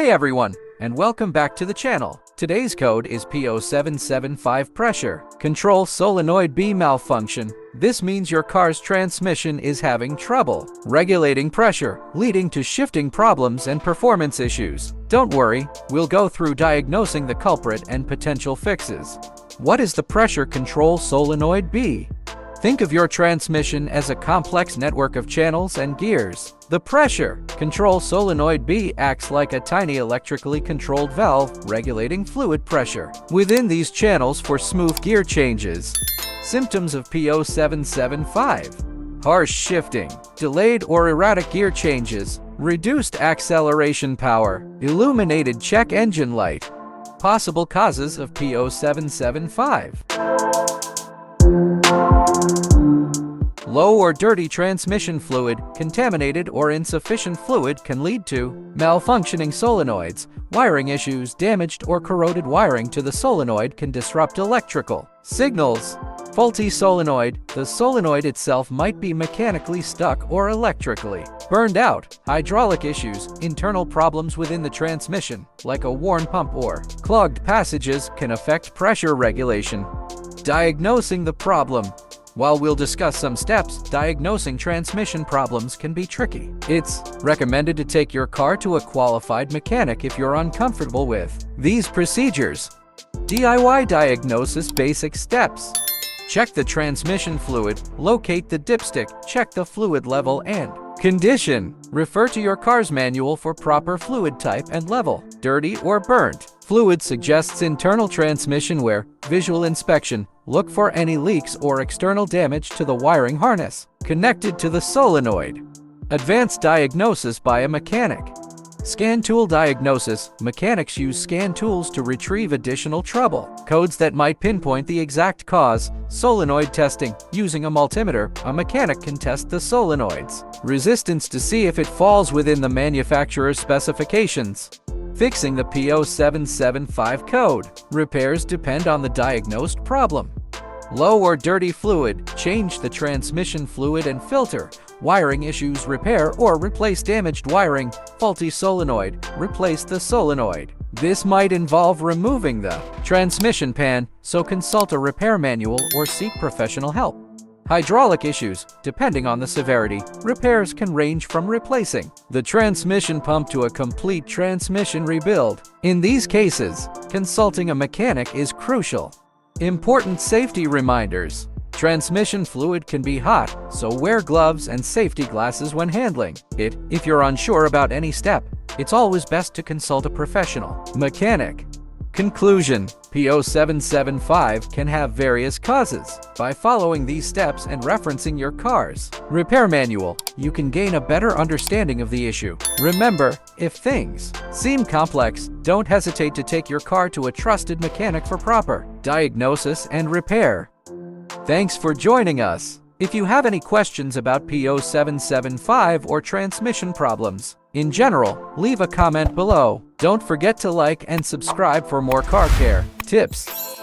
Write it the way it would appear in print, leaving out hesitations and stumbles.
Hey everyone, and welcome back to the channel. Today's code is P0775 Pressure Control Solenoid B malfunction. This means your car's transmission is having trouble regulating pressure, leading to shifting problems and performance issues. Don't worry, we'll go through diagnosing the culprit and potential fixes. What is the Pressure Control Solenoid B? Think of your transmission as a complex network of channels and gears. The Pressure Control Solenoid B acts like a tiny electrically controlled valve regulating fluid pressure within these channels for smooth gear changes. Symptoms of P0775: harsh shifting, delayed or erratic gear changes, reduced acceleration power, illuminated check engine light. Possible causes of P0775: low or dirty transmission fluid. Contaminated or insufficient fluid can lead to malfunctioning solenoids. Wiring issues. Damaged or corroded wiring to the solenoid can disrupt electrical signals. Faulty solenoid. The solenoid itself might be mechanically stuck or electrically burned out. Hydraulic issues. Internal problems within the transmission, like a worn pump or clogged passages, can affect pressure regulation. Diagnosing the problem. While we'll discuss some steps, diagnosing transmission problems can be tricky. It's recommended to take your car to a qualified mechanic if you're uncomfortable with these procedures. DIY diagnosis. Basic steps: check the transmission fluid, locate the dipstick, check the fluid level and condition. Refer to your car's manual for proper fluid type and level. Dirty or burnt fluid suggests internal transmission wear. Visual inspection. Look for any leaks or external damage to the wiring harness connected to the solenoid. Advanced diagnosis by a mechanic. Scan tool diagnosis. Mechanics use scan tools to retrieve additional trouble codes that might pinpoint the exact cause. Solenoid testing. Using a multimeter, a mechanic can test the solenoid's resistance to see if it falls within the manufacturer's specifications. Fixing the P0775 code. Repairs depend on the diagnosed problem. Low or dirty fluid. Change the transmission fluid and filter. Wiring issues. Repair or replace damaged wiring. Faulty solenoid. Replace the solenoid. This might involve removing the transmission pan, so consult a repair manual or seek professional help. Hydraulic issues. Depending on the severity, repairs can range from replacing the transmission pump to a complete transmission rebuild. In these cases, consulting a mechanic is crucial. Important safety reminders. Transmission fluid can be hot, so wear gloves and safety glasses when handling it. If you're unsure about any step, it's always best to consult a professional mechanic. Conclusion: P0775 can have various causes. By following these steps and referencing your car's repair manual, you can gain a better understanding of the issue. Remember, if things seem complex, don't hesitate to take your car to a trusted mechanic for proper diagnosis and repair. Thanks for joining us. If you have any questions about P0775 or transmission problems in general, leave a comment below. Don't forget to like and subscribe for more car care tips.